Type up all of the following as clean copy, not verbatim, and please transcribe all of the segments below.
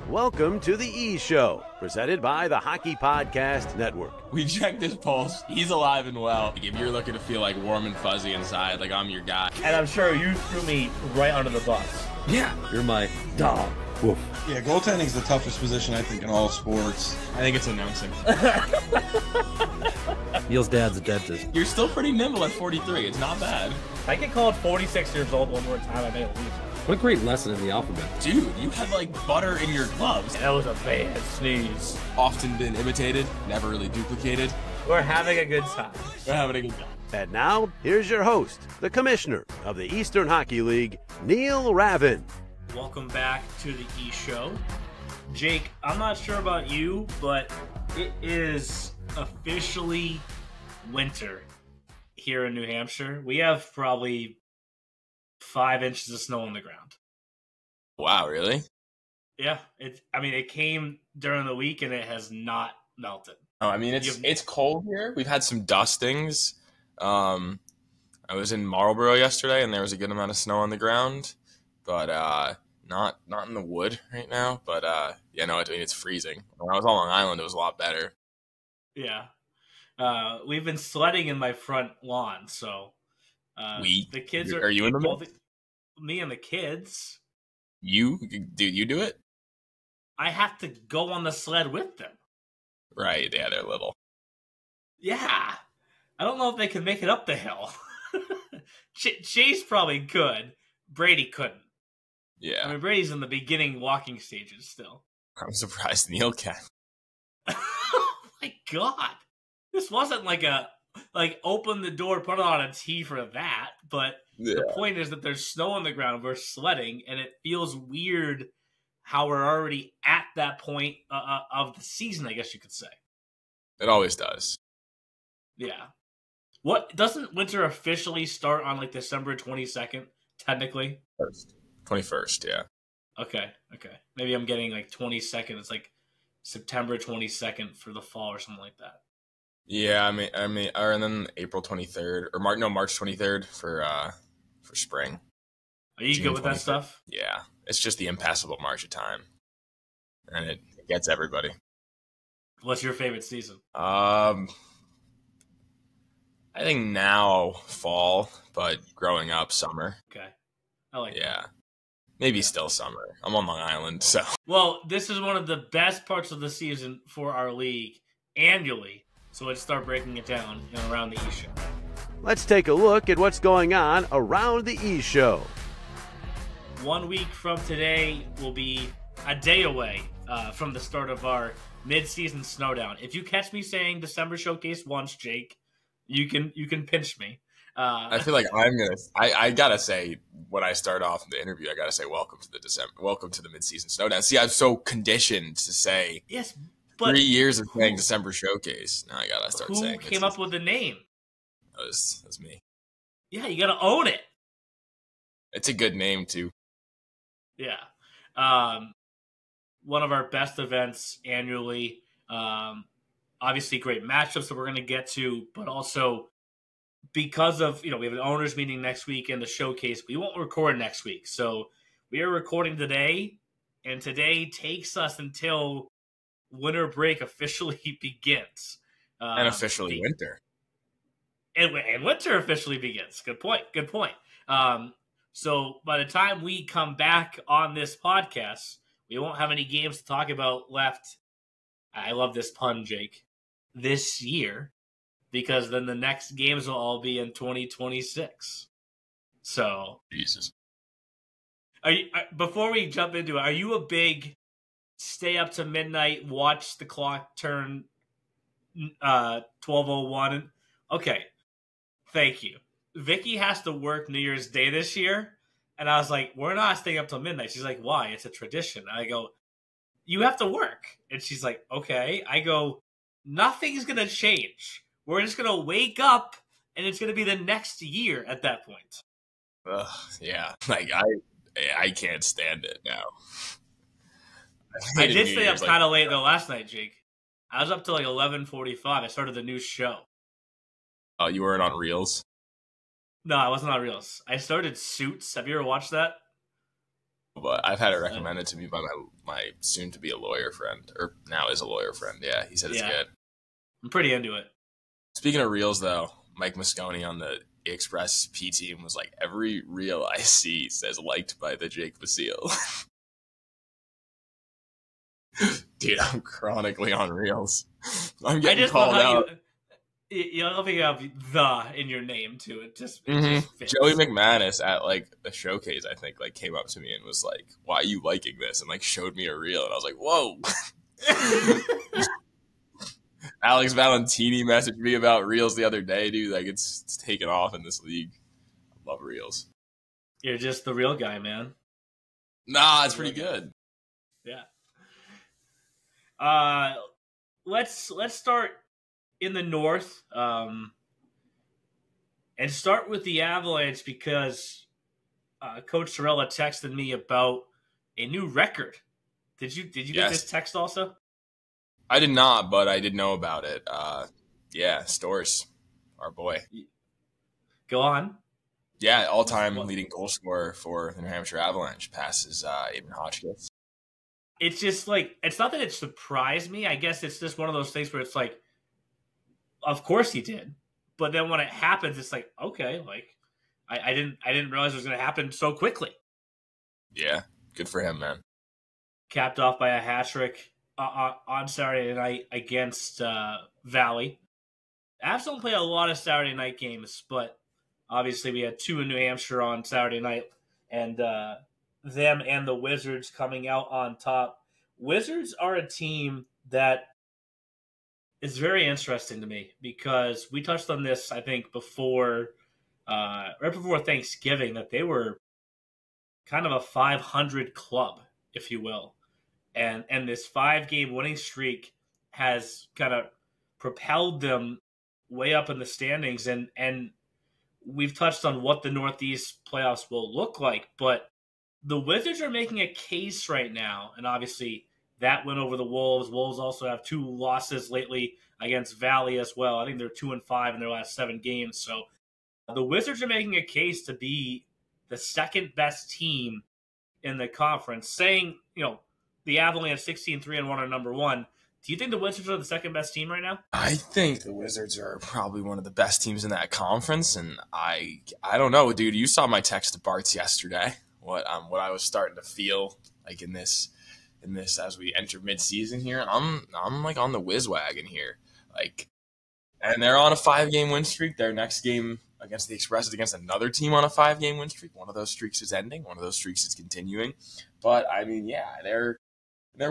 Welcome to the E Show, presented by the Hockey Podcast Network. We checked his pulse. He's alive and well. If you're looking to feel like warm and fuzzy inside, like I'm your guy. And I'm sure you threw me right under the bus. Yeah. You're my dog. Woof. Yeah, goaltending's the toughest position, I think, in all sports. I think it's announcing. Neil's dad's a dentist. You're still pretty nimble at 43. It's not bad. If I get called 46 years old one more time, I may lose. What a great lesson in the alphabet. Dude, you had like butter in your gloves. That was a bad sneeze. Often been imitated, never really duplicated. We're having a good time. We're having a good time. And now, here's your host, the commissioner of the Eastern Hockey League, Neil Ravin. Welcome back to the E Show. Jake, I'm not sure about you, but it is officially winter here in New Hampshire. We have probably 5 inches of snow on the ground. Wow, really? Yeah, it came during the week and it has not melted. Oh, I mean, it's cold here. We've had some dustings. I was in Marlborough yesterday, and there was a good amount of snow on the ground, but not in the wood right now. But it's freezing. When I was on Long Island, it was a lot better. Yeah, we've been sledding in my front lawn, so the kids are you in the middle? Me and the kids. You do it? I have to go on the sled with them. Right, yeah, they're little. Yeah. I don't know if they can make it up the hill. Chase probably could. Brady couldn't. Yeah. I mean, Brady's in the beginning walking stages still. I'm surprised Neil can. Oh my God. This wasn't like open the door, put it on a tee for that. But The point is that there's snow on the ground. We're sledding, and it feels weird how we're already at that point of the season, I guess you could say. It always does. Yeah. What doesn't winter officially start on like December 22nd, technically? 21st, yeah. Okay. Maybe I'm getting like 22nd. It's like September 22nd for the fall or something like that. Yeah, I mean, and then April 23rd or March 23rd for spring. Are you good with that stuff? Yeah, it's just the impassable march of time, and it gets everybody. What's your favorite season? I think now fall, but growing up summer. Okay, I like that. Yeah, maybe still summer. I'm on Long Island, so. Well, this is one of the best parts of the season for our league annually. So let's start breaking it down around the E Show. Let's take a look at what's going on around the E Show. 1 week from today will be a day away from the start of our Mid-Season Snowdown. If you catch me saying December Showcase once, Jake, you can pinch me. I feel like I gotta say, when I start off the interview, I gotta say welcome to the Mid-Season Snowdown. See, I'm so conditioned to say yes, but 3 years of saying December Showcase. Now I gotta start saying. Who came up with the name? That was me. Yeah, you gotta own it. It's a good name too. Yeah. One of our best events annually. Obviously great matchups that we're going to get to, but also because of, we have an owners meeting next week and the showcase, we won't record next week. So we are recording today, and today takes us until winter break officially begins. And officially winter. And winter officially begins. Good point. So by the time we come back on this podcast, we won't have any games to talk about left. I love this pun, Jake. This year, because then the next games will all be in 2026. So, Jesus. Before we jump into it, are you a big stay up to midnight, watch the clock turn 12:01? Okay, thank you. Vicky has to work New Year's Day this year, and I was like, we're not staying up till midnight. She's like, why? It's a tradition. And I go, you have to work. And she's like, okay. I go, nothing's going to change. We're just going to wake up, and it's going to be the next year at that point. Yeah. Like, I can't stand it now. I did stay up kind of late, though, last night, Jake. I was up till like 11:45. I started the new show. Oh, you weren't on Reels? No, I wasn't on Reels. I started Suits. Have you ever watched that? but I've had it recommended to me by my soon-to-be a lawyer friend, or now is a lawyer friend. Yeah, he said it's good. I'm pretty into it. Speaking of reels, though, Mike Mosconi on the Express P team was like, every reel I see says liked by the Jake Basile. Dude, I'm chronically on reels. I'm getting called out. You love you have the in your name too. It just fits. Joey McManus at like a showcase, I think, like came up to me and was like, "Why are you liking this?" and like showed me a reel, and I was like, "Whoa." Alex Valentini messaged me about reels the other day, dude. Like it's taken off in this league. I love reels. You're just the real guy, man. Nah, it's pretty good. Yeah. Let's start in the North, and start with the Avalanche because Coach Storella texted me about a new record. Did you get this text also? I did not, but I did know about it. Yeah, Stores, our boy. Go on. Yeah, all-time leading goal scorer for the New Hampshire Avalanche, passes Aiden Hotchkiss. It's just like, it's not that it surprised me. I guess it's just one of those things where it's like, of course he did. But then when it happens, it's like, okay, like I didn't realize it was going to happen so quickly. Yeah, good for him, man. Capped off by a hat trick on Saturday night against Valley. Avs don't play a lot of Saturday night games, but obviously we had 2 in New Hampshire on Saturday night, and them and the Wizards coming out on top. Wizards are a team that is very interesting to me because we touched on this, I think, before, right before Thanksgiving, that they were kind of a 500 club, if you will. And this 5-game winning streak has kind of propelled them way up in the standings. And we've touched on what the Northeast playoffs will look like, but the Wizards are making a case right now. And obviously that win over the Wolves. Wolves also have 2 losses lately against Valley as well. I think they're 2-5 in their last 7 games. So the Wizards are making a case to be the second best team in the conference, saying, you know, the Avalanche 16-3-1 are number 1. Do you think the Wizards are the second best team right now? I think the Wizards are probably one of the best teams in that conference, and I don't know, dude. You saw my text to Bart's yesterday. What I was starting to feel like in this as we enter mid-season here. I'm like on the Wiz wagon here, like, and they're on a 5-game win streak. Their next game against the Express is against another team on a 5-game win streak. One of those streaks is ending. One of those streaks is continuing. But I mean, yeah, they're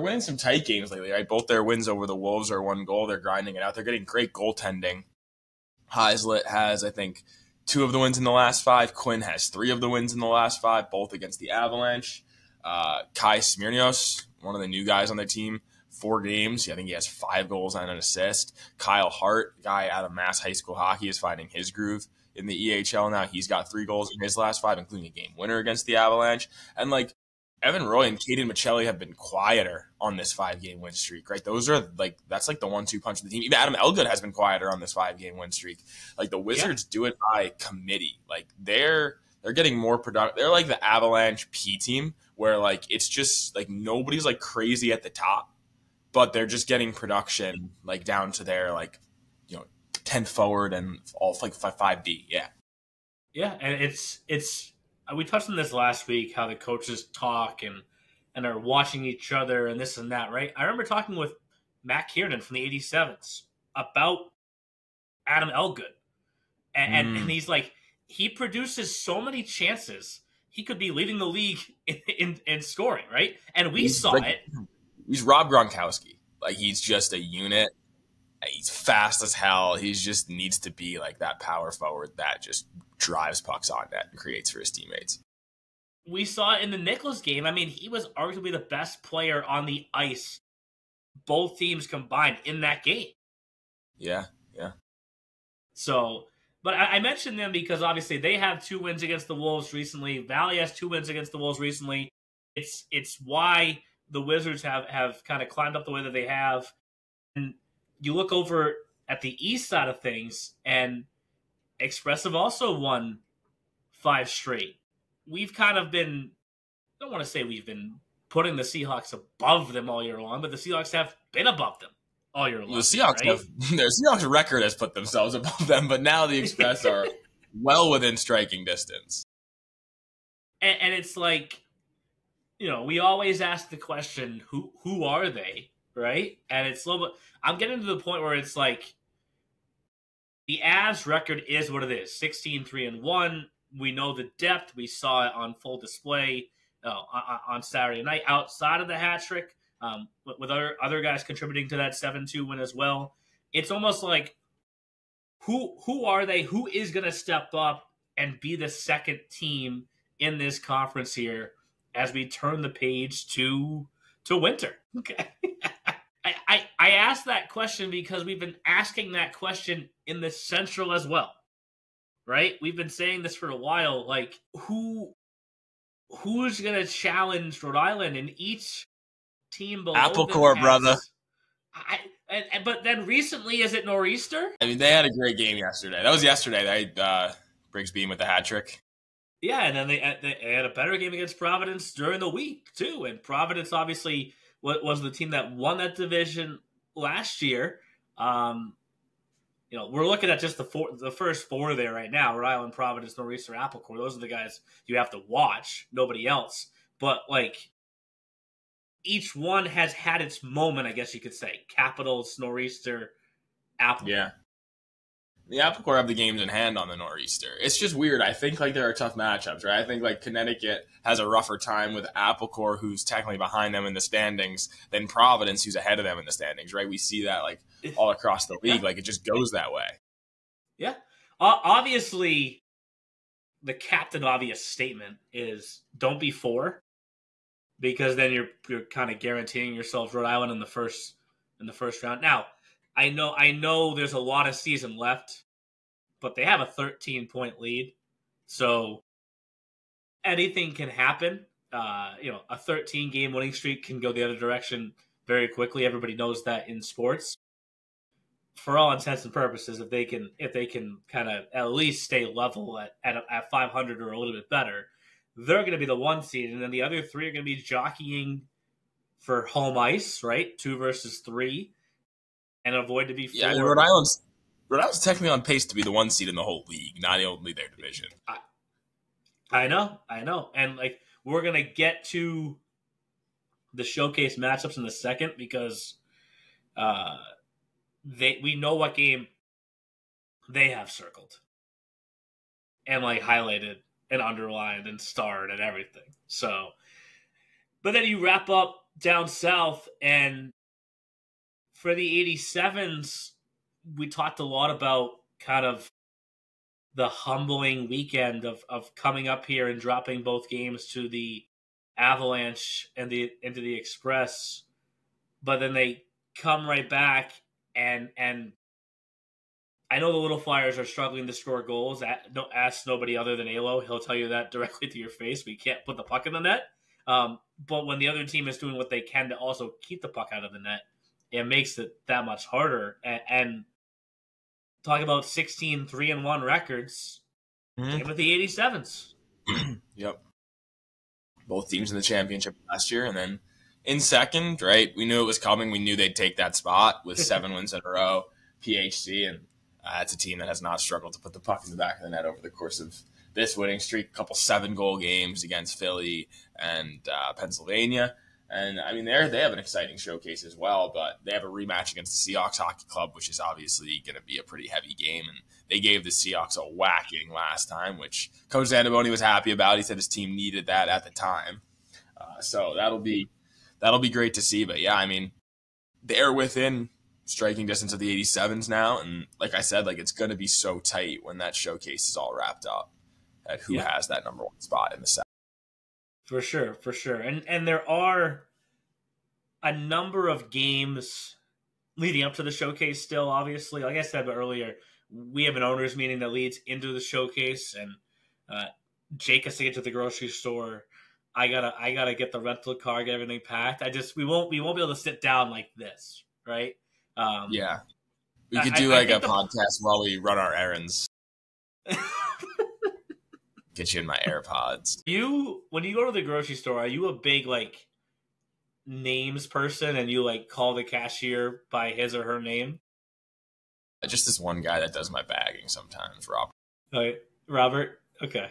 winning some tight games lately, right? Both their wins over the Wolves are 1 goal. They're grinding it out. They're getting great goaltending. Heislet has, I think, 2 of the wins in the last 5. Quinn has 3 of the wins in the last 5, both against the Avalanche. Kai Smirnios, one of the new guys on their team, 4 games. I think he has 5 goals and an assist. Kyle Hart, guy out of Mass High School Hockey, is finding his groove in the EHL now. He's got 3 goals in his last 5, including a game winner against the Avalanche. And, like, Evan Roy and Caden Michelli have been quieter on this 5-game win streak, right? Those are like, that's like the 1-2 punch of the team. Even Adam Elgood has been quieter on this 5-game win streak. Like the Wizards do it by committee. Like they're getting more productive. They're like the Avalanche P team where like, it's just like nobody's like crazy at the top, but they're just getting production like down to their like, you know, 10 forward and all like 5D. Yeah. Yeah. And it's, we touched on this last week, how the coaches talk and are watching each other and this and that, right? I remember talking with Matt Kiernan from the 87s about Adam Elgood. And he's like, he produces so many chances, he could be leading the league in scoring, right? And we saw it. He's Rob Gronkowski. Like, he's just a unit. He's fast as hell. He just needs to be like that power forward that just drives pucks on net and creates for his teammates. We saw it in the Nicholas game. I mean, he was arguably the best player on the ice, both teams combined in that game. Yeah. So, but I mentioned them because obviously they have 2 wins against the Wolves recently. Valley has 2 wins against the Wolves recently. It's why the Wizards have kind of climbed up the way that they have. And you look over at the east side of things, and Expressive also won 5 straight. We've kind of been don't want to say we've been putting the Seahawks above them all year long, but the Seahawks have been above them all year long. The Seahawks right? their Seahawks record has put themselves above them, but now the Express are well within striking distance. And it's like, we always ask the question, who are they, right? And it's a little bit, I'm getting to the point where it's like, the Avs record is what it is, 16-3-1. We know the depth. We saw it on full display on Saturday night outside of the hat trick, with other guys contributing to that 7-2 win as well. It's almost like, who are they? Who is going to step up and be the second team in this conference here as we turn the page to winter? Okay. I asked that question because we've been asking that question in the Central as well, right? We've been saying this for a while, like who's going to challenge Rhode Island, and each team below Apple them Core, has, brother. But then recently, is it Nor'Easter? I mean, they had a great game yesterday. That was yesterday. Briggs beam with the hat trick. Yeah, and then they had a better game against Providence during the week, too. And Providence, obviously, was the team that won that division last year. We're looking at just the first four there right now: Rhode Island, Providence, Nor'Easter, Apple Core. Those are the guys you have to watch. Nobody else. But, each one has had its moment, I guess you could say. Capitals, Nor'Easter, Apple. Yeah. The Apple Core have the games in hand on the Nor'Easter. It's just weird. I think there are tough matchups, right? I think Connecticut has a rougher time with Apple Core, who's technically behind them in the standings, than Providence, who's ahead of them in the standings, right? We see that all across the league. Yeah. It just goes that way. Yeah. Obviously, the captain obvious statement is don't be 4, because then you're kind of guaranteeing yourself Rhode Island in the first round. Now, I know there's a lot of season left, but they have a 13-point lead, so anything can happen. A 13-game winning streak can go the other direction very quickly. Everybody knows that in sports. For all intents and purposes, if they can kind of at least stay level at 500 or a little bit better, they're going to be the 1 seed, and then the other 3 are going to be jockeying for home ice, right? 2 versus 3. And avoid to be 4. Yeah, Rhode Island's technically on pace to be the 1 seed in the whole league, not only their division. I know. And we're going to get to the showcase matchups in a second, because we know what game they have circled and highlighted and underlined and starred and everything. So, but then you wrap up down south, and for the 87s, we talked a lot about kind of the humbling weekend of coming up here and dropping both games to the Avalanche and into the Express, but then they come right back, and I know the Little Flyers are struggling to score goals. Don't ask nobody other than Alo. He'll tell you that directly to your face. We can't put the puck in the net. But when the other team is doing what they can to also keep the puck out of the net, it makes it that much harder. And talk about 16-3-1 records. Same with the 87s. Yep. Both teams in the championship last year, and then in second, right? We knew it was coming. We knew they'd take that spot with 7 wins in a row. PHC, and it's a team that has not struggled to put the puck in the back of the net over the course of this winning streak. A couple 7-goal games against Philly and Pennsylvania. And, I mean, they have an exciting showcase as well, but they have a rematch against the Seahawks Hockey Club, which is obviously going to be a pretty heavy game. And they gave the Seahawks a whacking last time, which Coach Zandaboni was happy about. He said his team needed that at the time. So that'll be great to see. But, yeah, I mean, they're within striking distance of the 87s now. And like I said, it's going to be so tight when that showcase is all wrapped up at who has that number 1 spot in the South. For sure. And there are a number of games leading up to the showcase still, obviously. Like I said earlier, we have an owners meeting that leads into the showcase, and Jake has to get to the grocery store. I gotta get the rental car, get everything packed. We won't be able to sit down like this, right? Yeah. We could do a podcast while we run our errands. get you in my AirPods. When you go to the grocery store, are you a big like names person and you like call the cashier by his or her name? Just this one guy that does my bagging sometimes, Rob. Right, Robert. Okay.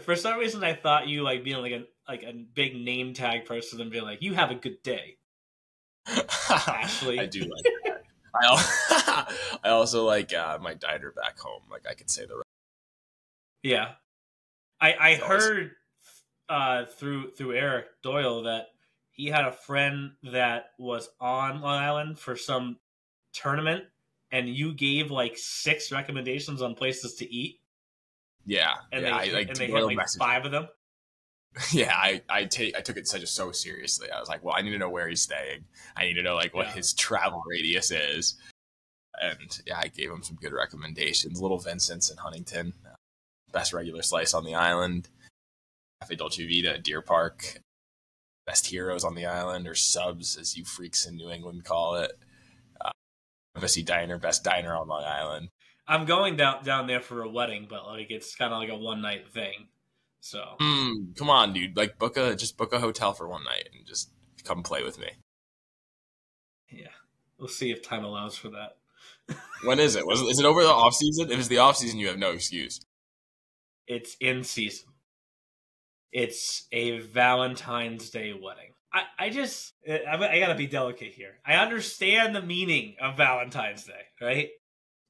For some reason, I thought you like being like a big name tag person and being like, "You have a good day." Ashley. I do like that. I also like my diner back home. Like I could say the. Yeah, I heard through Eric Doyle that he had a friend that was on Long Island for some tournament, and you gave like 6 recommendations on places to eat. Yeah, and yeah, they hit like 5 of them. Yeah, I took it so seriously. I was like, well, I need to know where he's staying. I need to know like what his travel radius is. And yeah, I gave him some good recommendations. Little Vincent's in Huntington, best regular slice on the island. Cafe Dolce Vita, Deer Park, best heroes on the island, or subs as you freaks in New England call it. Embassy Diner, best diner on Long Island. I'm going down there for a wedding, but like it's kind of like a one night thing. So come on, dude! Like book a hotel for one night and just come play with me. Yeah, we'll see if time allows for that. When is it? Is it over the off season? If it's the off season, you have no excuse. It's in season. It's a Valentine's Day wedding. I gotta be delicate here. I understand the meaning of Valentine's Day, right?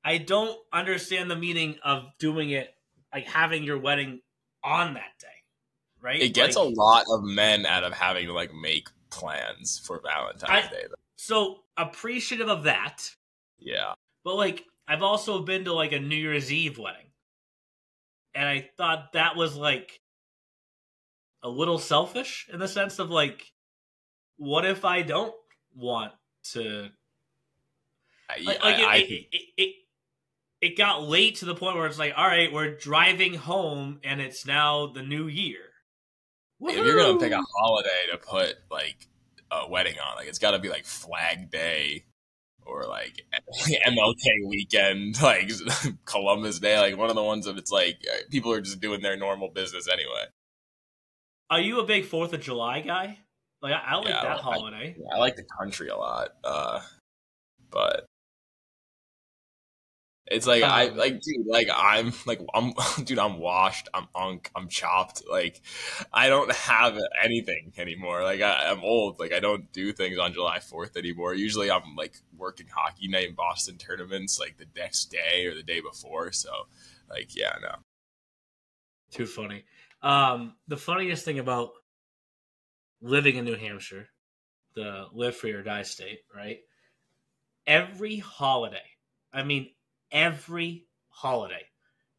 I don't understand the meaning of doing it, like having your wedding on that day, right? It gets like, a lot of men out of having to like make plans for Valentine's Day. So appreciative of that. Yeah. But like I've also been to like a New Year's Eve wedding. And I thought that was like a little selfish in the sense of like, what if I don't want to? It got late to the point where it's like, all right, we're driving home and it's now the new year. If you're going to pick a holiday to put like a wedding on, like it's got to be like Flag Day or like MLK weekend, like Columbus Day, like one of the ones that it's like people are just doing their normal business anyway. Are you a big 4th of July guy? Like I like that holiday. I like the country a lot, but it's like I'm washed, I'm unk, I'm chopped. Like I don't have anything anymore. Like I'm old. Like I don't do things on July 4th anymore. Usually I'm like working hockey night in Boston tournaments like the next day or the day before. So like yeah, no. Too funny. The funniest thing about living in New Hampshire, the live free or die state, right? Every holiday,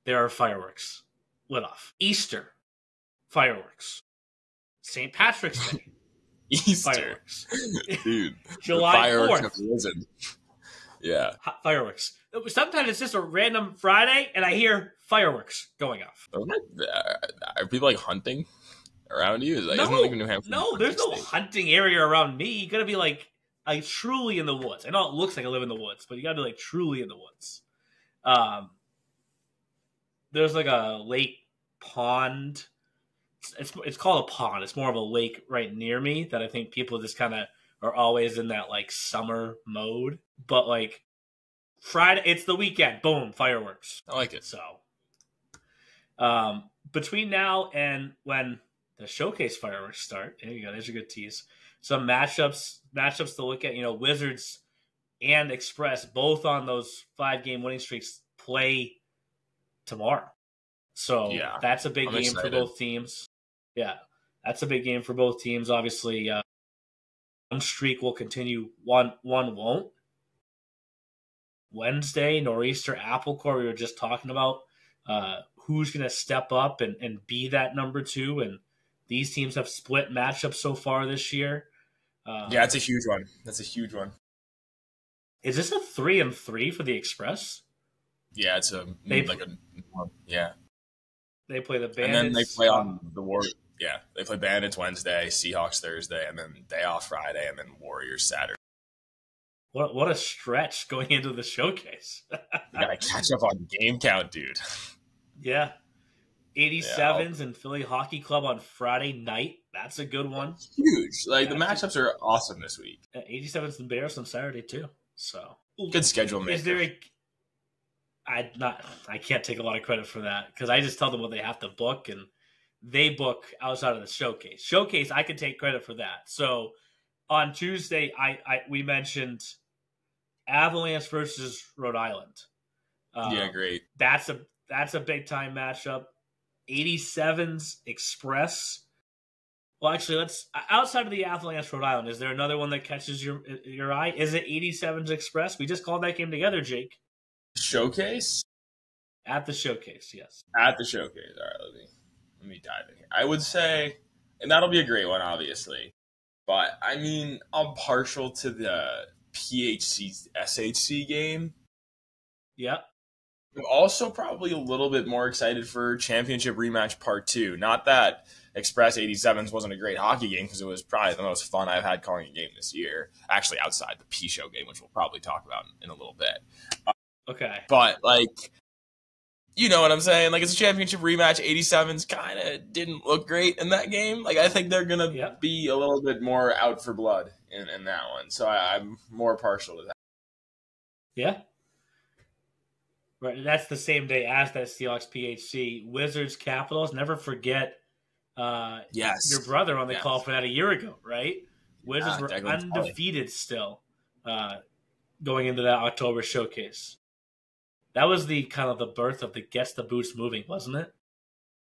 there are fireworks lit off. Easter, fireworks. St. Patrick's Day, Easter. Fireworks. Dude, July 4th. Yeah. Fireworks. Sometimes it's just a random Friday and I hear fireworks going off. Are people like hunting around you? Isn't like New Hampshire? No, there's no hunting area around me. You gotta be like truly in the woods. I know it looks like I live in the woods, but you gotta be like truly in the woods. There's like a lake pond. It's called a pond. It's more of a lake right near me that I think people just kind of are always in that like summer mode. But like Friday, it's the weekend. Boom, fireworks. I like it. So, between now and when the showcase fireworks start, there you go. There's a good tease. Some matchups to look at. You know, Wizards and Express both on those 5-game winning streaks play tomorrow. So yeah, that's a big game for both teams. Yeah, that's a big game for both teams. Obviously, one streak will continue. One won't. Wednesday, Nor'Easter, Apple Core, we were just talking about who's going to step up and be that number 2. And these teams have split matchups so far this year. Yeah, it's a huge one. That's a huge one. Is this a 3-3 for the Express? Yeah, it's yeah. They play the Bandits. And then they play on the War. Yeah, they play Bandits Wednesday, Seahawks Thursday, and then day off Friday, and then Warriors Saturday. What a stretch going into the showcase. You gotta catch up on game count, dude. Yeah. 87s and Philly Hockey Club on Friday night. That's a good one. Huge. Like, the matchups are awesome this week. 87s and Bears on Saturday, too. So good schedule maker. Is there I can't take a lot of credit for that because I just tell them what they have to book, and they book outside of the showcase. Showcase, I can take credit for that. So on Tuesday, we mentioned Avalanche versus Rhode Island. Great. That's a big time matchup. 87s Express. Well, actually, let's outside of the Avalanche Rhode Island, is there another one that catches your eye? Is it 87s Express? We just called that game together, Jake. Showcase? At the showcase, yes. At the showcase. All right, let me dive in here. I would say, and that'll be a great one, obviously. But, I mean, I'm partial to the PHC-SHC game. Yep. I'm also probably a little bit more excited for Championship Rematch Part 2. Not that Express 87s wasn't a great hockey game, because it was probably the most fun I've had calling a game this year. Actually, outside the P-Show game, which we'll probably talk about in a little bit. Okay. But, like, you know what I'm saying? Like, it's a championship rematch. 87s kind of didn't look great in that game. Like, I think they're going to be a little bit more out for blood in that one. So I'm more partial to that. Yeah. Right. That's the same day as that Seahawks PHC. Wizards Capitals. Never forget your brother on the call for that a year ago, right? Wizards were undefeated still going into that October showcase. That was the kind of the birth of the Gets the Boots Moving, wasn't it?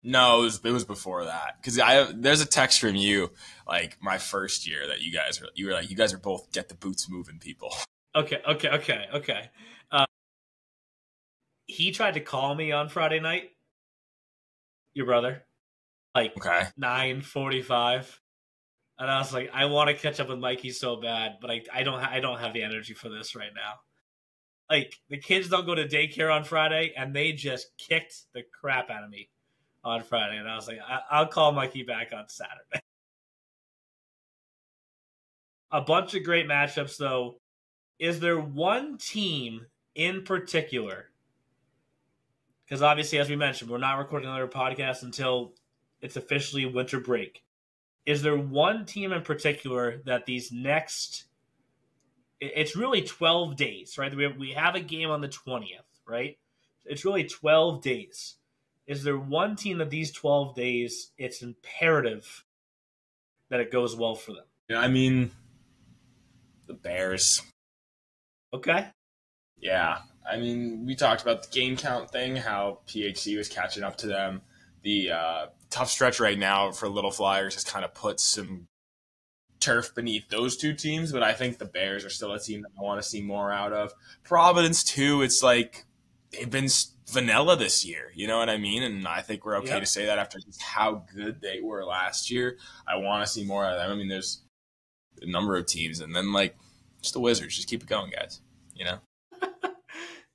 No, it was before that. Because there's a text from you, like, my first year that you were like, you guys are both Get the Boots Moving people. Okay. He tried to call me on Friday night, your brother, like 9:45. And I was like, I want to catch up with Mikey so bad, but I don't have the energy for this right now. Like, the kids don't go to daycare on Friday, and they just kicked the crap out of me on Friday. And I was like, I'll call Mikey back on Saturday. A bunch of great matchups, though. Is there one team in particular? Because obviously, as we mentioned, we're not recording another podcast until it's officially winter break. Is there one team in particular that these next... It's really 12 days, right? We have a game on the 20th, right? It's really 12 days. Is there one team that these 12 days, it's imperative that it goes well for them? Yeah, I mean, the Bears. Okay. Yeah. I mean, we talked about the game count thing, how PHC was catching up to them. The tough stretch right now for Little Flyers has kind of put some turf beneath those two teams, but I think the Bears are still a team that I want to see more out of. Providence, too, it's like they've been vanilla this year, you know what I mean? And I think we're okay to say that after just how good they were last year. I want to see more out of them. I mean, there's a number of teams, and then, like, just the Wizards. Just keep it going, guys, you know?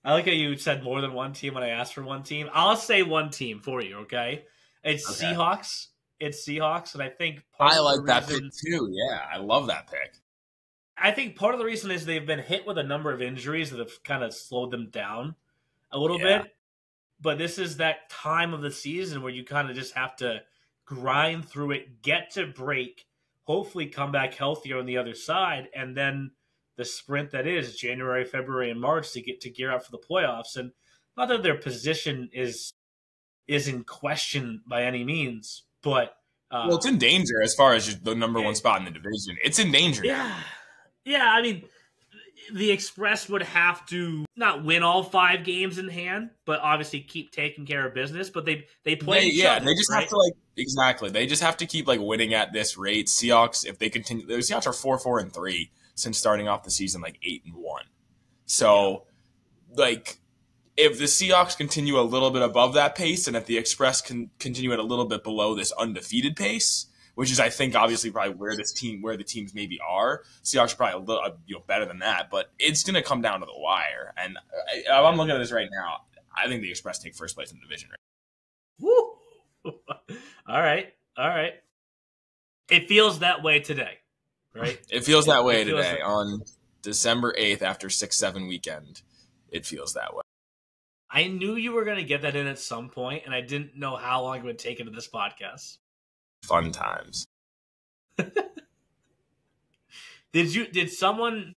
I like how you said more than one team when I asked for one team. I'll say one team for you, okay? It's Seahawks. It's Seahawks, and I think I like that pick too. Yeah, I love that pick. I think part of the reason is they've been hit with a number of injuries that have kind of slowed them down a little bit. But this is that time of the season where you kind of just have to grind through it, get to break, hopefully come back healthier on the other side, and then the sprint that is January, February, and March to get to gear up for the playoffs. And not that their position is in question by any means, but well, it's in danger as far as the number one spot in the division. It's in danger. Yeah. I mean, the Express would have to not win all 5 games in hand, but obviously keep taking care of business. But they play. They just have to exactly. They just have to keep winning at this rate. Seahawks, if they continue, the Seahawks are 4-4-3 since starting off the season 8-1. So if the Seahawks continue a little bit above that pace, and if the Express can continue at a little bit below this undefeated pace, which is, I think, obviously probably where the teams maybe are, Seahawks are probably a little better than that, but it's going to come down to the wire. And I'm looking at this right now. I think the Express take first place in the division. Woo! All right. It feels that way today, right? It feels that way today on December 8th after 6-7 weekend. It feels that way. I knew you were going to get that in at some point, and I didn't know how long it would take into this podcast. Fun times. Did someone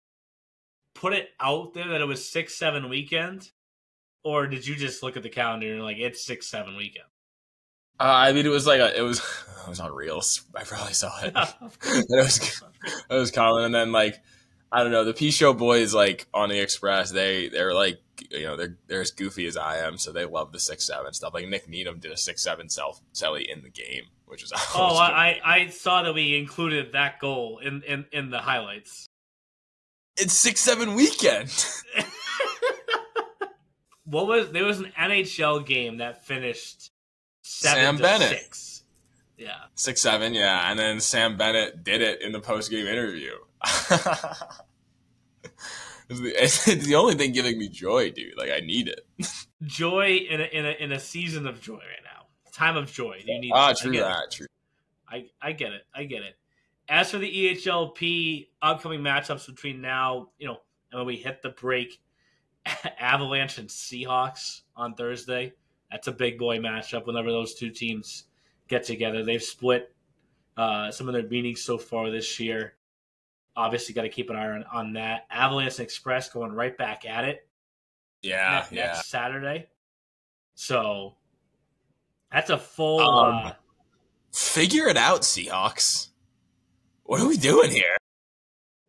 put it out there that it was 6-7 weekend? Or did you just look at the calendar and you're like, it's 6-7 weekend? I mean, it was like it was on Reels. I probably saw it. It was common. And then, like, I don't know, the P Show boys, like, on the Express, they're like, you know, they're as goofy as I am, so they love the 6-7 stuff. Like, Nick Needham did a 6-7 celly in the game, which is I saw that we included that goal in the highlights. It's 6-7 weekend. There was an NHL game that finished 7-6. Sam Bennett. Yeah. 6-7, yeah. And then Sam Bennett did it in the post-game interview. It's the only thing giving me joy, dude. Like, I need it. Joy in a season of joy right now. Time of joy. You need true that. True. I get it. As for the EHLP upcoming matchups between now, and when we hit the break, Avalanche and Seahawks on Thursday. That's a big boy matchup whenever those two teams get together. They've split some of their meetings so far this year. Obviously, got to keep an eye on that. Avalanche and Express going right back at it. Yeah, next Saturday. So that's a full. Figure it out, Seahawks. What are we doing here?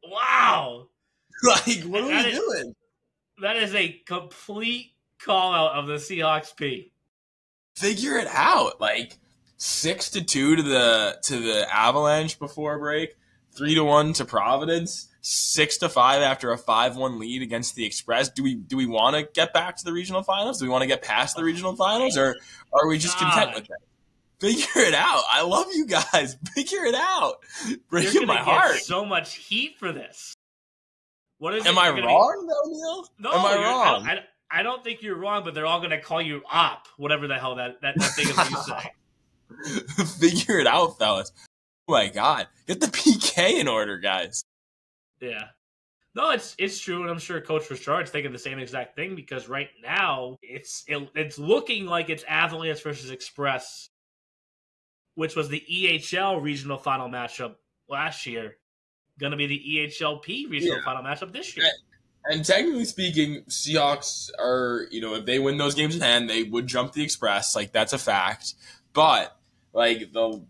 Wow. Like, what are we doing? That is a complete call out of the Seahawks P. Figure it out. Like 6-2 to the Avalanche before break, 3-1 to Providence, 6-5 after a 5-1 lead against the Express. Do we want to get back to the regional finals? Do we want to get past the regional finals, or are we just content with that? Figure it out. I love you guys. Figure it out. Breaking my heart. So much heat for this. What is? Am I wrong, though, Neil? No, am I wrong? I don't think you're wrong, but they're all going to call you op, whatever the hell that thing is that you say. Figure it out, fellas. Oh my God, get the PK in order, guys. Yeah. No, it's true, and I'm sure Coach Richard's thinking the same exact thing because right now it's looking like it's Avalanche versus Express, which was the EHL regional final matchup last year. Going to be the EHLP regional final matchup this year. And technically speaking, Seahawks are, if they win those games in hand, they would jump the Express. Like, that's a fact. But, like, the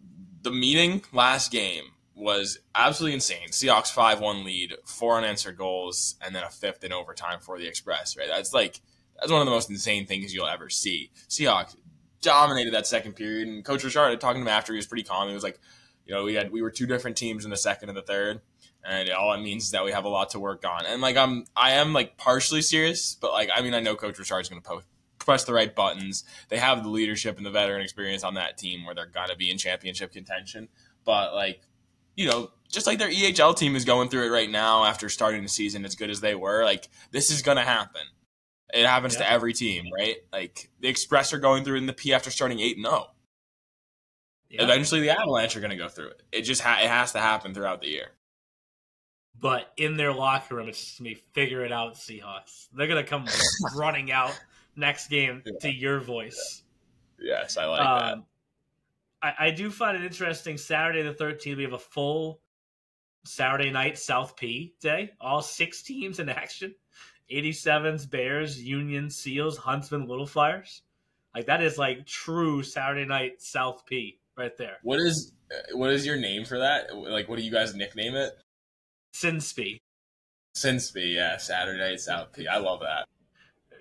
meeting last game was absolutely insane. Seahawks 5-1 lead, 4 unanswered goals, and then a 5th in overtime for the Express, right? That's one of the most insane things you'll ever see. Seahawks dominated that second period, and Coach Richard, talking to him after, he was pretty calm. He was like, we were two different teams in the second and the third. And all it means is that we have a lot to work on. And, like, I am like, partially serious, but, like, I mean, I know Coach Richard's going to press the right buttons. They have the leadership and the veteran experience on that team where they're going to be in championship contention. But, like, just like their EHL team is going through it right now after starting the season as good as they were, like, this is going to happen. It happens to every team, right? Like, the Express are going through it in the P after starting 8-0. Yeah. Eventually, the Avalanche are going to go through it. It just it has to happen throughout the year. But in their locker room, it's just me figure it out, Seahawks. They're going to come running out next game to your voice. Yes, I like that. I do find it interesting. Saturday the 13th, we have a full Saturday night South P day. All 6 teams in action. 87s, Bears, Union, Seals, Huntsman, Little Flyers. Like, that is like true Saturday night South P right there. What is your name for that? Like, what do you guys nickname it? Simsbury, yeah. Saturday night South P. I love that.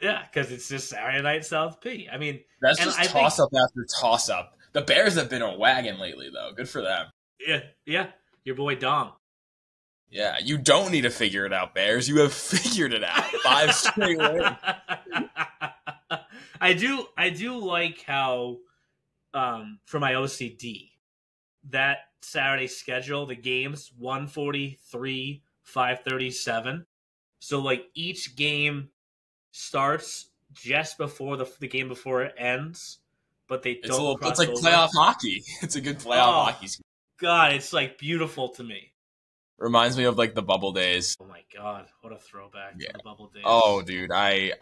Yeah, because it's just Saturday night South P. I mean, that's just toss-up after toss-up. The Bears have been a wagon lately, though. Good for them. Yeah. Your boy Dom. Yeah, you don't need to figure it out, Bears. You have figured it out. 5 straight wins. I do like how, for my OCD, that Saturday schedule, the games 1:43, 5:37. So, like, each game starts just before the game before it ends, but they don't. It's like playoff hockey. It's a good playoff hockey. God, it's like beautiful to me. Reminds me of like the bubble days. Oh my god, what a throwback to the bubble days. Oh, dude, I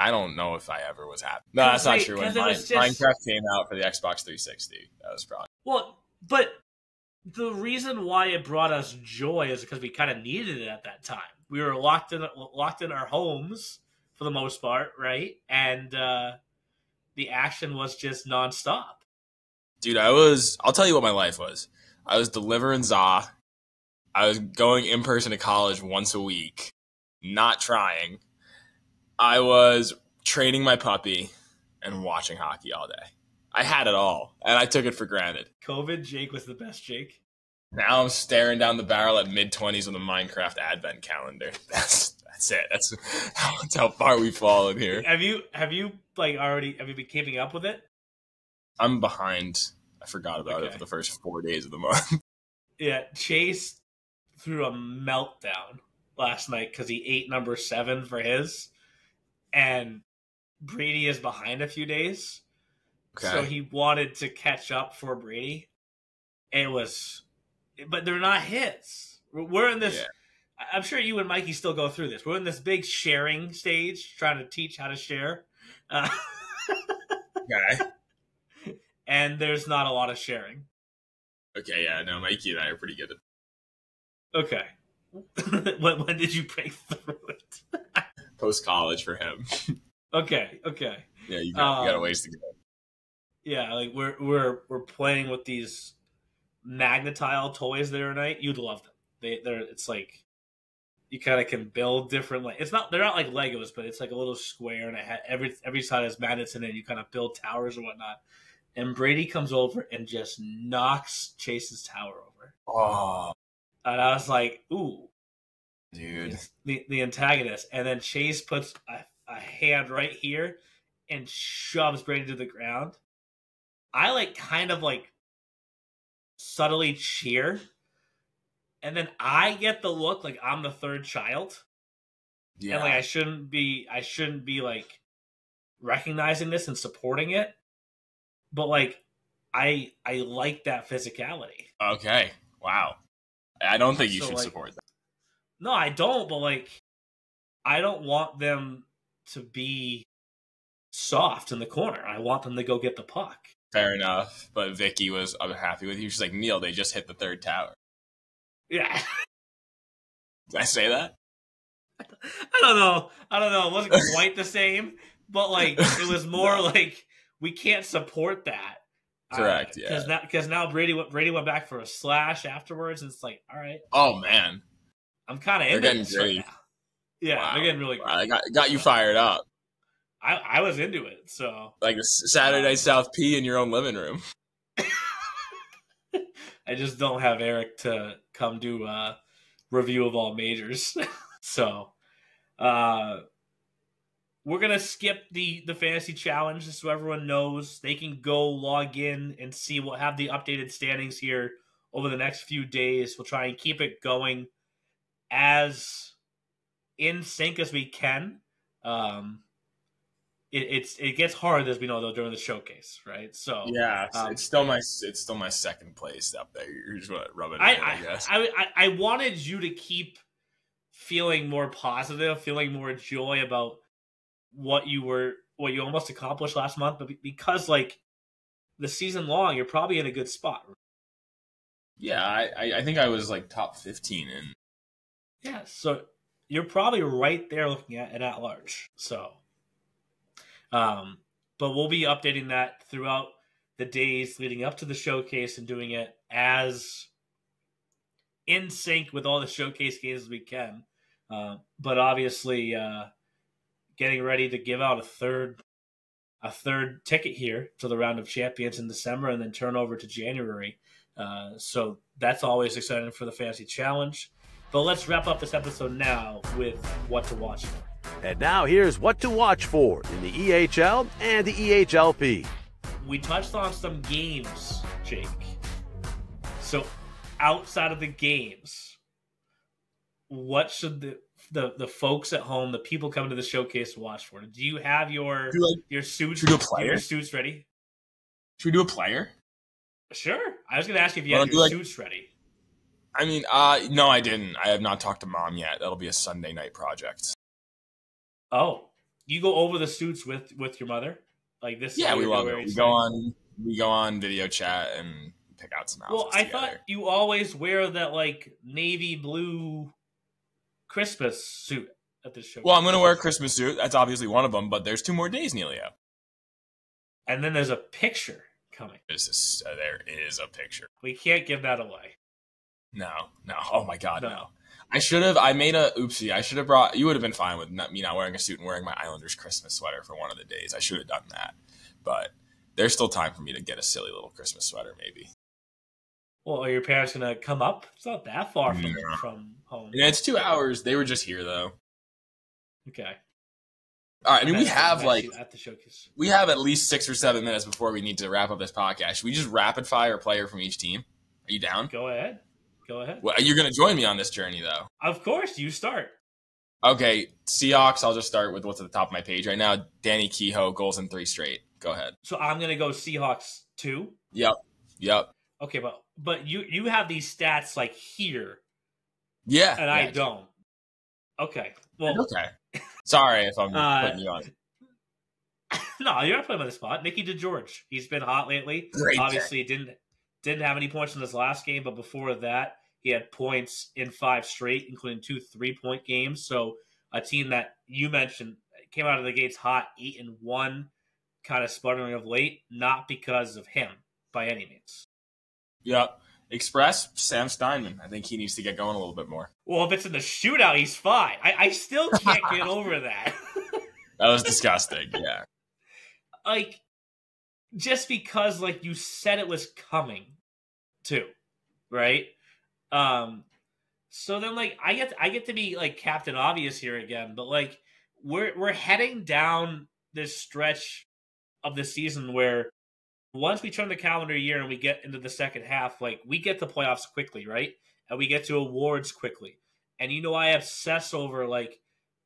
don't know if I ever was happy. No, that's not true. When Minecraft came out for the Xbox 360, that was probably. Well, but the reason why it brought us joy is because we kind of needed it at that time. We were locked in our homes for the most part, right? And the action was just nonstop. Dude, I'll tell you what my life was. I was delivering za. I was going in person to college once a week, not trying. I was training my puppy and watching hockey all day. I had it all, and I took it for granted. COVID Jake was the best Jake. Now I'm staring down the barrel at mid-20s with a Minecraft advent calendar. That's it. That's how far we've fallen here. Have you been keeping up with it? I'm behind. I forgot about it for the first 4 days of the month. Yeah, Chase threw a meltdown last night because he ate number 7 for his, and Brady is behind a few days. Okay. So he wanted to catch up for Brady. But they're not his. We're in this. Yeah. I'm sure you and Mikey still go through this. We're in this big sharing stage, trying to teach how to share. Okay. And there's not a lot of sharing. Okay, yeah, no, Mikey and I are pretty good at it. Okay. when did you break through it? Post-college for him. Okay. Yeah, you got a ways to go. Yeah, like we're playing with these magnetile toys the other night. You'd love them. It's like you kind of can build different. Like they're not like Legos, but it's like a little square, and it every side has magnets in it. And you kind of build towers or whatnot. And Brady comes over and just knocks Chase's tower over. Oh. And I was like, ooh. Dude. The antagonist. And then Chase puts a hand right here and shoves Brady to the ground. I kind of subtly cheer. And then I get the look like I'm the third child. Yeah. And I shouldn't be recognizing this and supporting it. But I like that physicality. Okay. Wow. I don't think you should support that. No, I don't, but I don't want them to be soft in the corner. I want them to go get the puck. Fair enough. But Vicky was happy with you. She's like, Neil, they just hit the third tower. Yeah. Did I say that? I don't know. It wasn't quite the same, but it was more we can't support that. Correct. Yeah. Because now Brady went back for a slash afterwards, and it's like, all right. Oh man, I'm kind of into this right now. Yeah, wow. They're getting really good. I got you fired up. I was into it, so like a Saturday South P in your own living room. I just don't have Eric to come do a review of all majors, so. We're going to skip the fantasy challenge just so everyone knows. They can go log in and see. We'll have the updated standings here over the next few days. We'll try and keep it going as in sync as we can. It gets hard, as we know, though, during the showcase, right? So yeah, it's still my second place up there. You're just rubbing it in, I guess. I wanted you to keep feeling more positive, feeling more joy about what you almost accomplished last month, but because the season long, you're probably in a good spot. Yeah, I think I was top 15 in. Yeah, so you're probably right there looking at large. So, but we'll be updating that throughout the days leading up to the showcase and doing it as in sync with all the showcase games as we can. But obviously, getting ready to give out a third ticket here to the Round of Champions in December and then turn over to January. So that's always exciting for the Fantasy Challenge. But let's wrap up this episode now with what to watch for. And now here's what to watch for in the EHL and the EHLP. We touched on some games, Jake. So outside of the games, what should the folks at home, the people coming to the showcase, watch for? Do you have your suits? Should we do a player? Your suits ready? Should we do a player? Sure. I was going to ask you if you had your suits ready. I mean, no, I didn't. I have not talked to Mom yet. That'll be a Sunday night project. Oh, you go over the suits with your mother? Like this? Yeah, we love it. We go on video chat and pick out some outfits. Well, I together. thought you always wear that like navy blue Christmas suit at this show. Well, I'm going to wear a Christmas suit. That's obviously one of them, but there's 2 more days, Neilio. And then there's a picture coming. There is a picture. We can't give that away. No. Oh my God, no. I made a oopsie. I should have brought, you would have been fine with me not wearing a suit and wearing my Islanders Christmas sweater for one of the days. I should have done that. But there's still time for me to get a silly little Christmas sweater, maybe. Well, are your parents going to come up? It's not that far from home. Yeah, it's 2 hours. They were just here, though. Okay. All right, I mean, we have at the showcase. We have at least 6 or 7 minutes before we need to wrap up this podcast. Should we just rapid fire a player from each team? Are you down? Go ahead. Well, you're going to join me on this journey, though. Of course, you start. Okay, Seahawks, I'll just start with what's at the top of my page right now. Danny Kehoe, goals in 3 straight. Go ahead. So I'm going to go Seahawks 2. Yep. Okay, but you have these stats like here. Yeah. And I don't. Okay. Well, okay. Sorry if I'm putting you on. No, you're not putting him on the spot. Nicky DeGeorge. He's been hot lately. Great Obviously, didn't have any points in this last game, but before that, he had points in 5 straight, including 2 3-point games. So a team that you mentioned came out of the gates hot, 8-1, kind of sputtering of late, not because of him by any means. Yep. Express, Sam Steinman. I think he needs to get going a little bit more. Well, if it's in the shootout, he's fine. I still can't get over that. That was disgusting, yeah. Like, just because, like, you said it was coming, too, right? So then, like, I get to be, like, Captain Obvious here again, but, like, we're heading down this stretch of the season where once we turn the calendar year and we get into the second half, like, we get to playoffs quickly, right? And we get to awards quickly. And, I obsess over, like,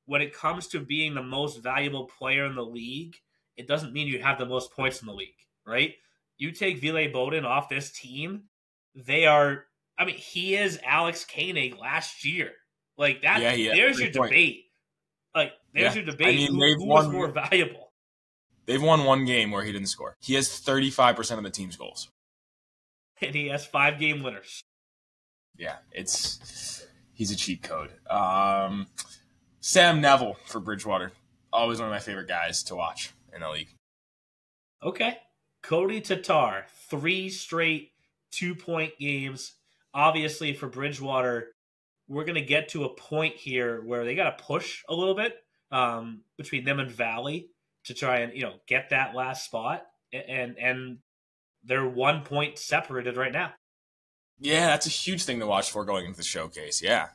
when it comes to being the most valuable player in the league, it doesn't mean you have the most points in the league, right? You take Ville Bowden off this team, he is Alex Koenig last year. Like, that. Yeah, there's your debate. Like, there's your debate. Who was more valuable? They've won 1 game where he didn't score. He has 35% of the team's goals. And he has 5 game winners. Yeah, he's a cheat code. Sam Neville for Bridgewater. Always one of my favorite guys to watch in the league. Okay. Cody Tatar, 3 straight 2-point games. Obviously, for Bridgewater, we're going to get to a point here where they got to push a little bit between them and Valley to try and, get that last spot. And they're 1 point separated right now. Yeah, that's a huge thing to watch for going into the showcase. Yeah.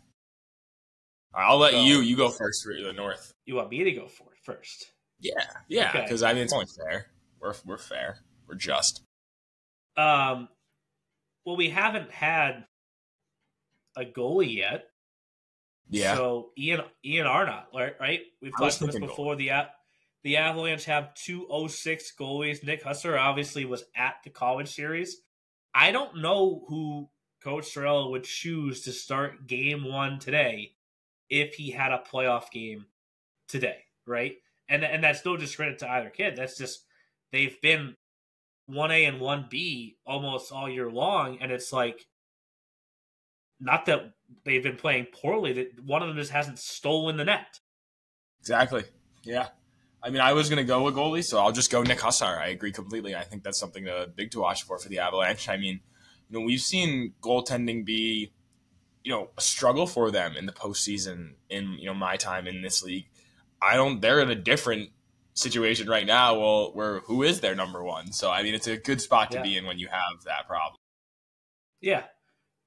I'll let you go first for the North. You want me to go for it first? Yeah, because it's only fair. We're fair. We're just. Well, we haven't had a goalie yet. Yeah. So Ian Arnott, right? We've talked about this before. The Avalanche have 2 06 goalies. Nick Hussar obviously was at the college series. I don't know who Coach Storella would choose to start game 1 today if he had a playoff game today, right? And that's no discredit to either kid. That's just they've been 1A and 1B almost all year long, and it's like not that they've been playing poorly, that one of them just hasn't stolen the net. Exactly. Yeah. I mean, I was going to go with goalie, so I'll just go Nick Hussar. I agree completely. I think that's something big to watch for the Avalanche. I mean, we've seen goaltending be, a struggle for them in the postseason in, my time in this league. They're in a different situation right now where who is their number 1? So, I mean, it's a good spot to be in when you have that problem. Yeah.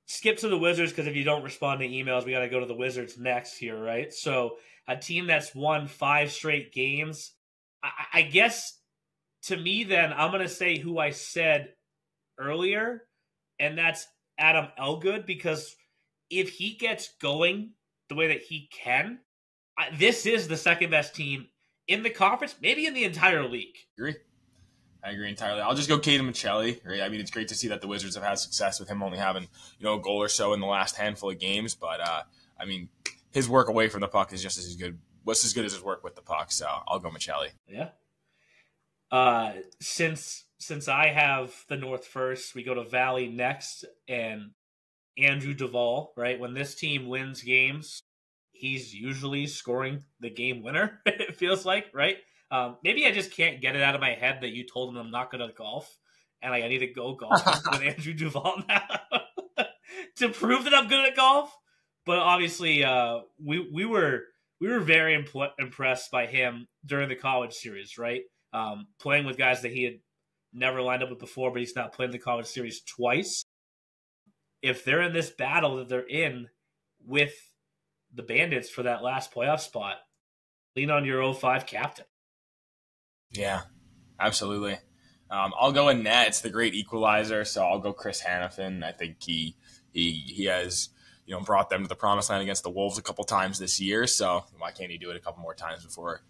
Skip to the Wizards because if you don't respond to emails, we got to go to the Wizards next here, right? So, a team that's won 5 straight games. I guess, to me then, I'm going to say who I said earlier, and that's Adam Elgood, because if he gets going the way that he can, this is the second best team in the conference, maybe in the entire league. Agree. I agree entirely. I'll just go Caden Michelli. Right? I mean, it's great to see that the Wizards have had success with him only having a goal or so in the last handful of games. But I mean, his work away from the puck is just as good. What's as good as his work with the puck? So I'll go Michelli. Yeah. Since I have the North first, we go to Valley next, and Andrew Duvall. Right, when this team wins games, he's usually scoring the game winner. It feels like, right? Maybe I just can't get it out of my head that you told him I'm not good at golf, and I need to go golf with Andrew Duvall now to prove that I'm good at golf. But obviously, we were very impressed by him during the college series, right? Playing with guys that he had never lined up with before, but he's now playing the college series twice. If they're in this battle that they're in with the Bandits for that last playoff spot, lean on your 05 captain. Yeah, absolutely. I'll go in net. It's the great equalizer, so I'll go Chris Hannafin. I think he has brought them to the promised land against the Wolves a couple times this year. So why can't he do it a couple more times before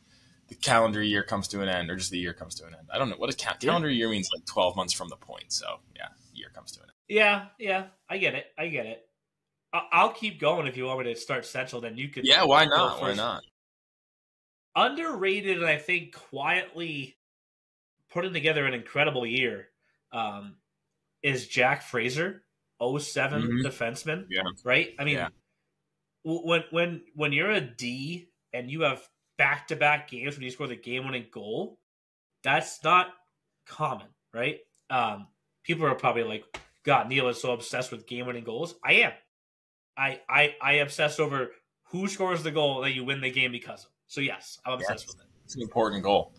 the calendar year comes to an end, or just the year comes to an end? I don't know. What does calendar year means? Like 12 months from the point. So yeah, year comes to an end. Yeah. I get it. I'll keep going if you want me to start Central. Then you could. Yeah, why not? Why not? Underrated, and I think quietly putting together an incredible year is Jack Fraser, 07 defenseman. Yeah. Right? I mean, when you're a D and you have back-to-back games when you score the game-winning goal, that's not common, right? People are probably like, God, Neil is so obsessed with game-winning goals. I am. I obsess over who scores the goal that you win the game because of. So, yes, I'm obsessed with it. It's an important goal.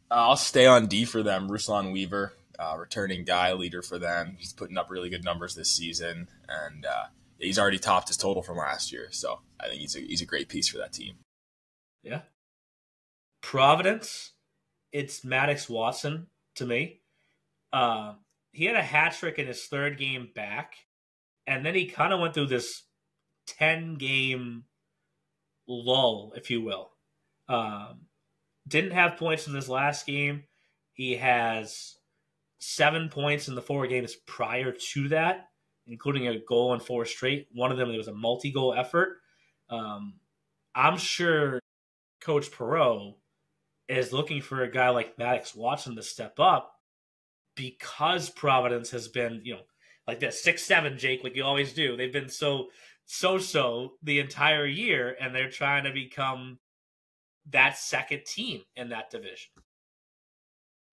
I'll stay on D for them. Ruslan Weaver, returning guy, leader for them. He's putting up really good numbers this season, and he's already topped his total from last year. So I think he's a great piece for that team. Yeah. Providence, it's Maddox Watson to me. He had a hat trick in his third game back, and then he kind of went through this 10-game lull, if you will. Didn't have points in this last game. He has 7 points in the 4 games prior to that, including a goal in 4 straight. One of them, it was a multi-goal effort. I'm sure Coach Perreault is looking for a guy like Maddox Watson to step up because Providence has been, like that 6-7, Jake, like you always do. They've been so the entire year, and they're trying to become that second team in that division.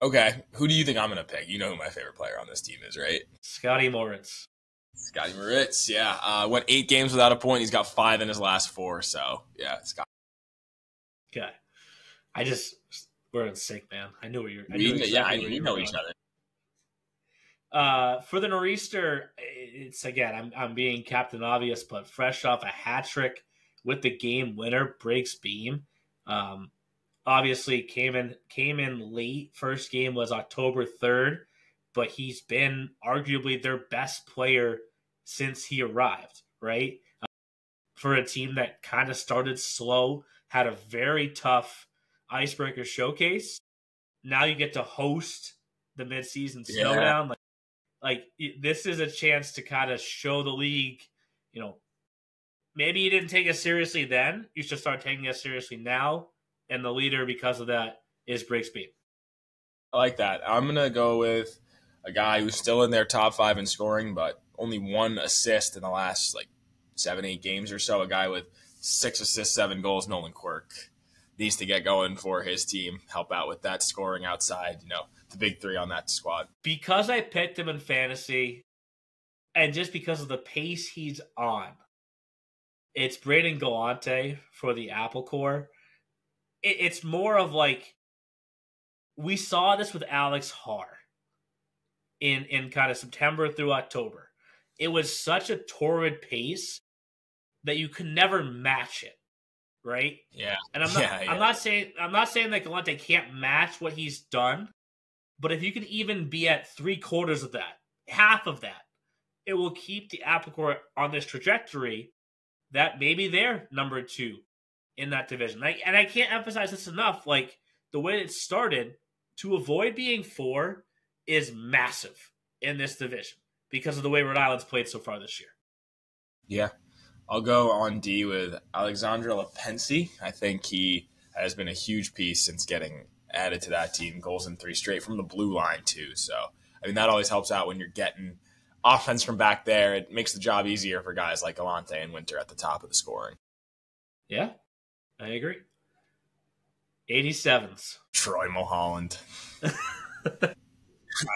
Okay, who do you think I'm going to pick? You know who my favorite player on this team is, right? Scotty Moritz. Scotty Moritz, yeah. Went 8 games without a point. He's got 5 in his last 4, so yeah, Scotty. Okay. We're in sync, man. I knew what you're. We know each other. For the Nor'Easter, it's again, I'm being Captain Obvious, but fresh off a hat trick with the game winner, breaks beam. Obviously came in late. First game was October 3rd, but he's been arguably their best player since he arrived, right? For a team that kind of started slow, had a very tough icebreaker showcase. Now you get to host the Mid-Season Snowdown. Like this is a chance to kind of show the league, maybe you didn't take us seriously then. You should start taking us seriously now. And the leader, because of that, is Breaks Beam. I like that. I'm going to go with a guy who's still in their top 5 in scoring, but only 1 assist in the last 7-8 games or so. A guy with 6 assists, 7 goals, Nolan Quirk. Needs to get going for his team, help out with that scoring outside, the big 3 on that squad. Because I picked him in fantasy, and just because of the pace he's on, it's Braden Galante for the Apple Corps. It's more of we saw this with Alex Haar in kind of September through October. It was such a torrid pace that you could never match it, right? Yeah. And I'm not saying that Galante can't match what he's done, but if you can even be at 3/4 of that, half of that, it will keep the Apple Corps on this trajectory that maybe they're number 2 in that division. And I can't emphasize this enough. The way it started, to avoid being 4 is massive in this division because of the way Rhode Island's played so far this year. Yeah. I'll go on D with Alexandre Lepensi. I think he has been a huge piece since getting added to that team. Goals in 3 straight from the blue line, too. So, I mean, that always helps out when you're getting offense from back there. It makes the job easier for guys like Galante and Winter at the top of the scoring. Yeah, I agree. 87s. Troy Mulholland.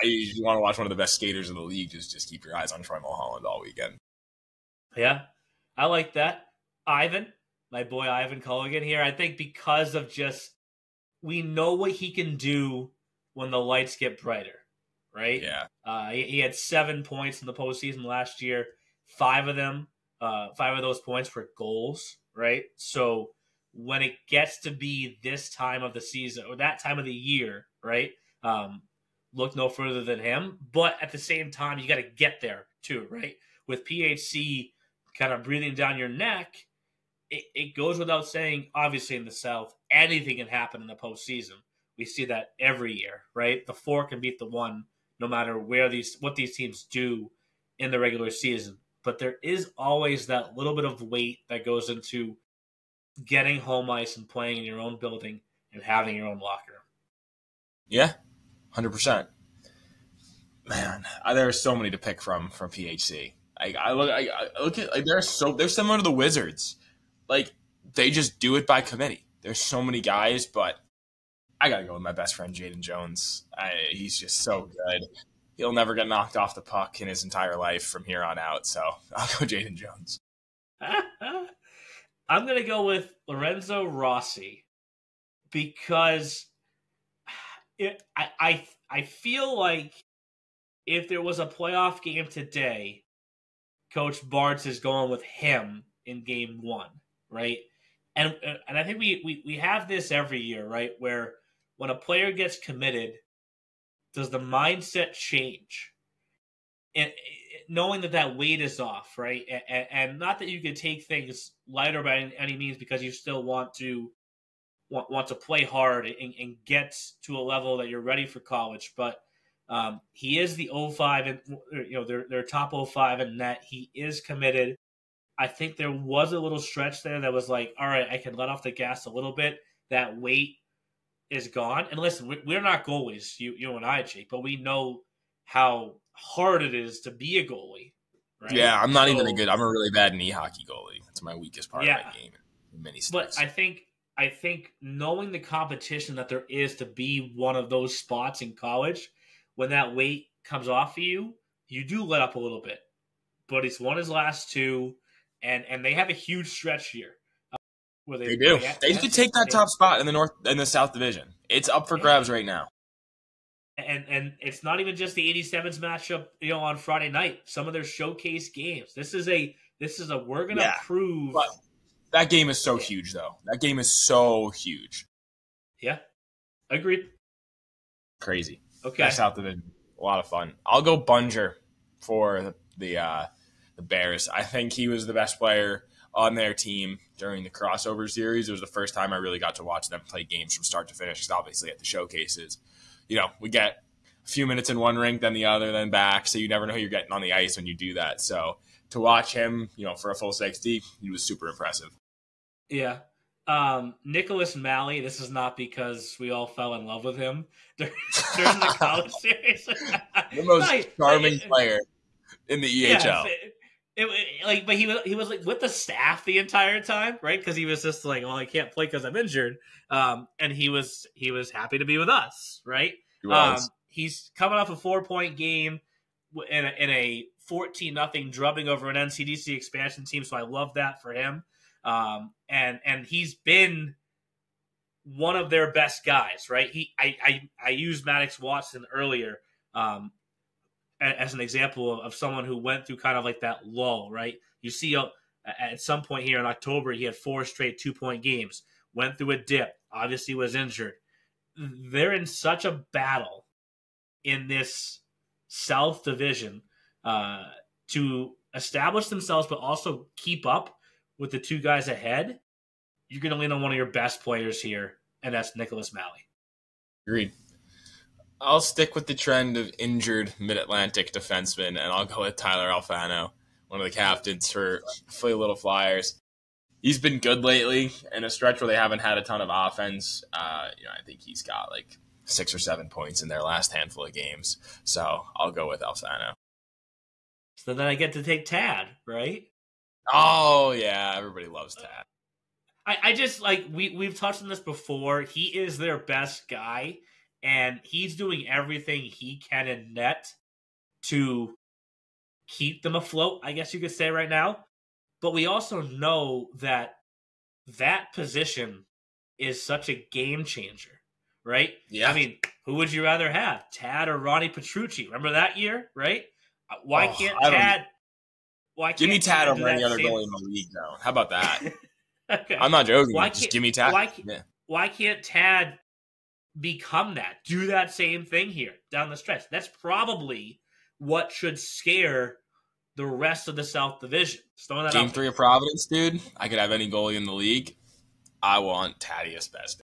You want to watch one of the best skaters in the league, just keep your eyes on Troy Mulholland all weekend. Yeah, I like that. Ivan, my boy Ivan Culligan here. I think because of just we know what he can do when the lights get brighter, right? Yeah. He had 7 points in the postseason last year. 5 of those points were goals, right? So when it gets to be this time of the season or that time of the year, right? Look no further than him. But at the same time, you got to get there too, right? With PHC kind of breathing down your neck, it goes without saying, obviously in the South, anything can happen in the postseason. We see that every year, right? The 4 can beat the 1 no matter what these teams do in the regular season. But there is always that little bit of weight that goes into getting home ice and playing in your own building and having your own locker room. Yeah, 100%. Man, there are so many to pick from PHC. I look at like they're similar to the Wizards. Like they just do it by committee. There's so many guys, but I gotta go with my best friend Jaden Jones. He's just so good. He'll never get knocked off the puck in his entire life from here on out. So I'll go Jaden Jones. I'm gonna go with Lorenzo Rossi because I feel like if there was a playoff game today, Coach Barnes is going with him in game 1, right? And I think we have this every year, right? Where when a player gets committed, does the mindset change? And knowing that weight is off, right? And not that you can take things lighter by any means because you still want to play hard and get to a level that you're ready for college, but he is the 05 and their top 05 in net. He is committed. I think there was a little stretch there that was like, all right, I can let off the gas a little bit. That weight is gone. And listen, we're not goalies, you and I, Jake, but we know how hard it is to be a goalie. Right? Yeah, I'm not even I'm a really bad knee hockey goalie. That's my weakest part of my game. Many but I think knowing the competition that there is to be one of those spots in college, when that weight comes off of you, you do let up a little bit. But he's won his last 2, and they have a huge stretch here. Where they do. They could take that top spot in the South Division. It's up for grabs right now. And it's not even just the 87s matchup, on Friday night. Some of their showcase games. This is a we're gonna prove. But that game is so huge, though. That game is so huge. Yeah, agreed. Crazy. Okay. South Division, a lot of fun. I'll go Bunger for the Bears. I think he was the best player on their team during the crossover series. It was the first time I really got to watch them play games from start to finish. Because obviously at the showcases, we get a few minutes in one rink, then the other, then back. So you never know who you're getting on the ice when you do that. So to watch him, for a full 60, he was super impressive. Yeah. Nicholas Malley, this is not because we all fell in love with him during the college series. The most charming player in the EHL. But he was like with the staff the entire time, right? Because he was just like, well, I can't play because I'm injured. And he was happy to be with us, right? He was. He's coming off a 4-point game in a 14-0 drubbing over an NCDC expansion team, so I love that for him. And he's been one of their best guys, right? I used Maddox Watson earlier as an example of someone who went through kind of like that lull, right? You see at some point here in October, he had 4 straight 2-point games, went through a dip, obviously was injured. They're in such a battle in this South Division to establish themselves, but also keep up with the 2 guys ahead. You're going to lean on one of your best players here, and that's Nicholas Malley. Agreed. I'll stick with the trend of injured Mid-Atlantic defensemen, and I'll go with Tyler Alfano, one of the captains for Philly Little Flyers. He's been good lately in a stretch where they haven't had a ton of offense. I think he's got like 6 or 7 points in their last handful of games. So I'll go with Alfano. So then I get to take Tad, right? Oh, yeah. Everybody loves Tad. I just, like, we've touched on this before. He is their best guy, and he's doing everything he can in net to keep them afloat, I guess you could say right now. But we also know that position is such a game changer, right? Yeah. I mean, who would you rather have, Tad or Ronnie Petrucci? Remember that year, right? Why can't Tad? Give me Tad over any other goalie in the league, though. How about that? Okay. I'm not joking. Just give me Tad. Why can't Tad become that? Do that same thing here down the stretch. That's probably what should scare the rest of the South Division. Game 3 of Providence, dude. I could have any goalie in the league. I want Taddeus Best.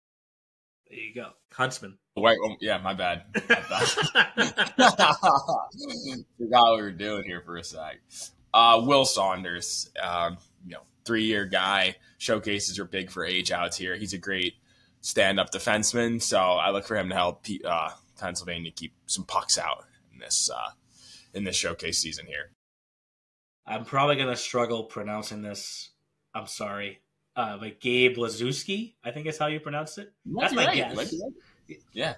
There you go. Huntsman. Wait, yeah, my bad. Forgot what we were doing here for a sec. Will Saunders, 3-year guy. Showcases are big for age outs here. He's a great stand-up defenseman, so I look for him to help Pennsylvania keep some pucks out in this showcase season here. I'm probably going to struggle pronouncing this. I'm sorry. But Gabe Lazewski, I think is how you pronounce it. That's my guess. Yeah.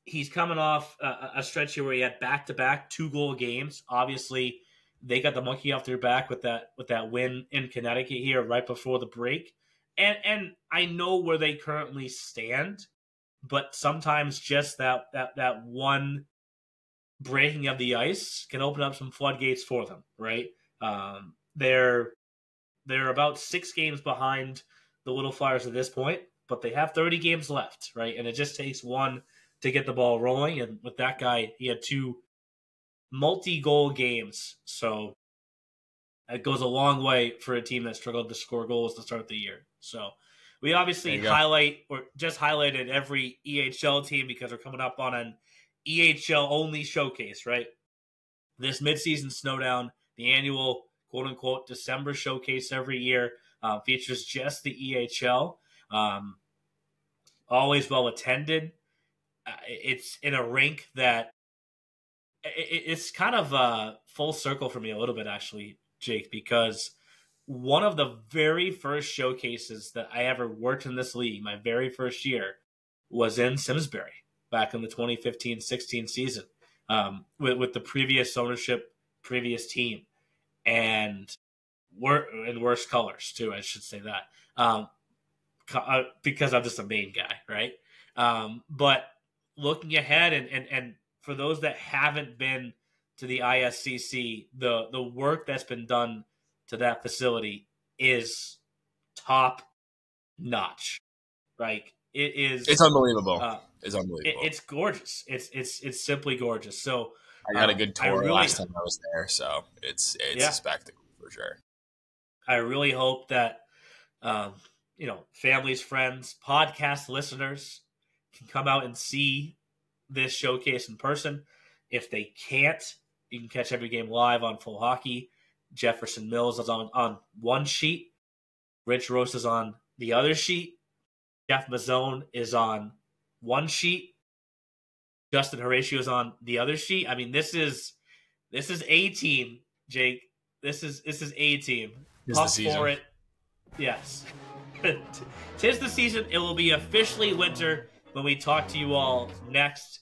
He's coming off a stretch here where he had back-to-back 2-goal games. Obviously, they got the monkey off their back with that win in Connecticut here right before the break. And I know where they currently stand, but sometimes just that one breaking of the ice can open up some floodgates for them, right? They're about 6 games behind the Little Flyers at this point, but they have 30 games left, right? And it just takes one to get the ball rolling. And with that guy, he had 2 multi-goal games. So that goes a long way for a team that struggled to score goals to start the year. So we obviously highlighted every EHL team because we're coming up on an EHL-only showcase, right? This Mid-Season Snowdown, the annual quote-unquote December showcase every year, features just the EHL. Always well-attended. It's in a rink that it's kind of a full circle for me a little bit, actually, Jake, because one of the very first showcases that I ever worked in this league, my very first year, was in Simsbury back in the 2015-16 season with the previous ownership, previous team. And we're in worse colors, too, I should say that, because I'm just a main guy, right? But looking ahead, and for those that haven't been to the ISCC, the work that's been done to that facility is top notch. Like it's unbelievable. It's unbelievable. It's gorgeous. It's simply gorgeous. So I got a good tour last time I was there, so it's a spectacle for sure. I really hope that families, friends, podcast listeners can come out and see this showcase in person. If they can't, you can catch every game live on Full Hockey. Jefferson Mills is on one sheet. Rich Roast is on the other sheet. Jeff Mazzone is on one sheet. Justin Horatio is on the other sheet. I mean, this is A team, Jake. This is A team. Pump for it. Yes. 'Tis the season. It will be officially winter when we talk to you all next.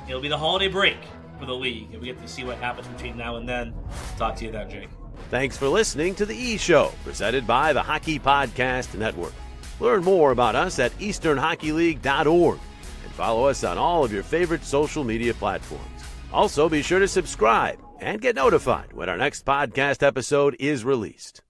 It'll be the holiday break for the league, and we get to see what happens between now and then. Talk to you then, Jake. Thanks for listening to the E-Show, presented by the Hockey Podcast Network. Learn more about us at easternhockeyleague.org and follow us on all of your favorite social media platforms. Also, be sure to subscribe and get notified when our next podcast episode is released.